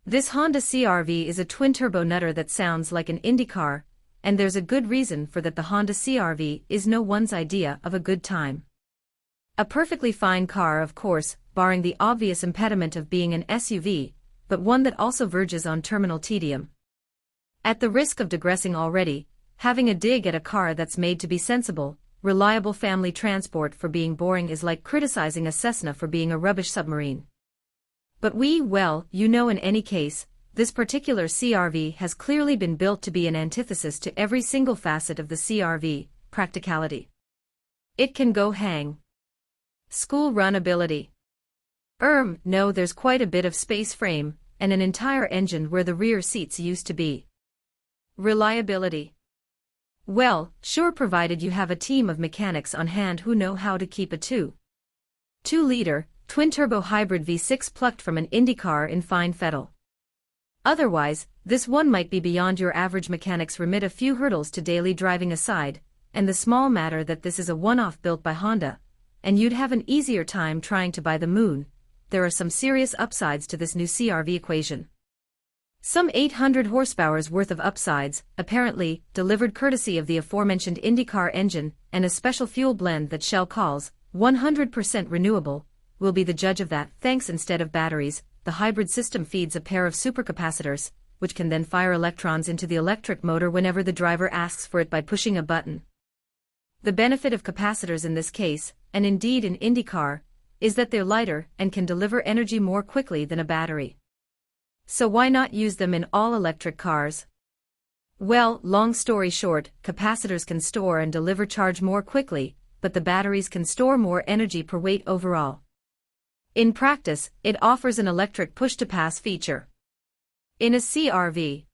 This Honda CR-V is a twin-turbo nutter that sounds like an IndyCar, and there's a good reason for that. The Honda CR-V is no one's idea of a good time. A perfectly fine car, of course, barring the obvious impediment of being an SUV, but one that also verges on terminal tedium. At the risk of digressing already, having a dig at a car that's made to be sensible, reliable family transport for being boring is like criticizing a Cessna for being a rubbish submarine. But well, in any case, this particular CR-V has clearly been built to be an antithesis to every single facet of the CR-V, practicality. It can go hang. School run ability. No, there's quite a bit of space frame, and an entire engine where the rear seats used to be. Reliability. Well, sure, provided you have a team of mechanics on hand who know how to keep a 2.2-liter, twin-turbo hybrid V6 plucked from an IndyCar in fine fettle. Otherwise, this one might be beyond your average mechanic's remit. A few hurdles to daily driving aside, and the small matter that this is a one-off built by Honda, and you'd have an easier time trying to buy the moon, there are some serious upsides to this new CR-V equation. Some 800 horsepower's worth of upsides, apparently, delivered courtesy of the aforementioned IndyCar engine, and a special fuel blend that Shell calls 100% renewable, will be the judge of that. Thanks. Instead of batteries, the hybrid system feeds a pair of supercapacitors, which can then fire electrons into the electric motor whenever the driver asks for it by pushing a button. The benefit of capacitors in this case, and indeed in IndyCar, is that they're lighter and can deliver energy more quickly than a battery. So why not use them in all-electric cars? Well, long story short, capacitors can store and deliver charge more quickly, but the batteries can store more energy per weight overall. In practice, it offers an electric push-to-pass feature. In a CR-V,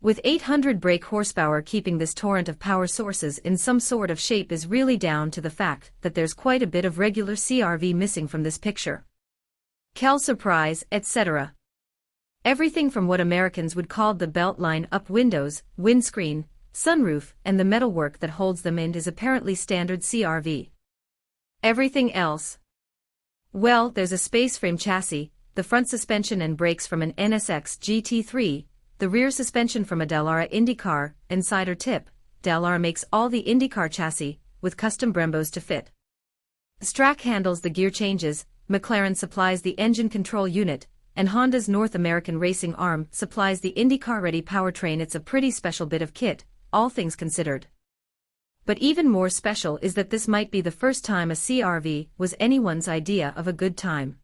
with 800 brake horsepower, keeping this torrent of power sources in some sort of shape is really down to the fact that there's quite a bit of regular CR-V missing from this picture. Surprise, etc. Everything from what Americans would call the belt line up windows, windscreen, sunroof, and the metalwork that holds them in is apparently standard CR-V. Everything else? Well, there's a space frame chassis, the front suspension and brakes from an NSX GT3, the rear suspension from a Dallara IndyCar. Insider tip: Dallara makes all the IndyCar chassis, with custom Brembos to fit. Strack handles the gear changes, McLaren supplies the engine control unit, and Honda's North American racing arm supplies the IndyCar-ready powertrain. It's a pretty special bit of kit, all things considered. But even more special is that this might be the first time a CR-V was anyone's idea of a good time.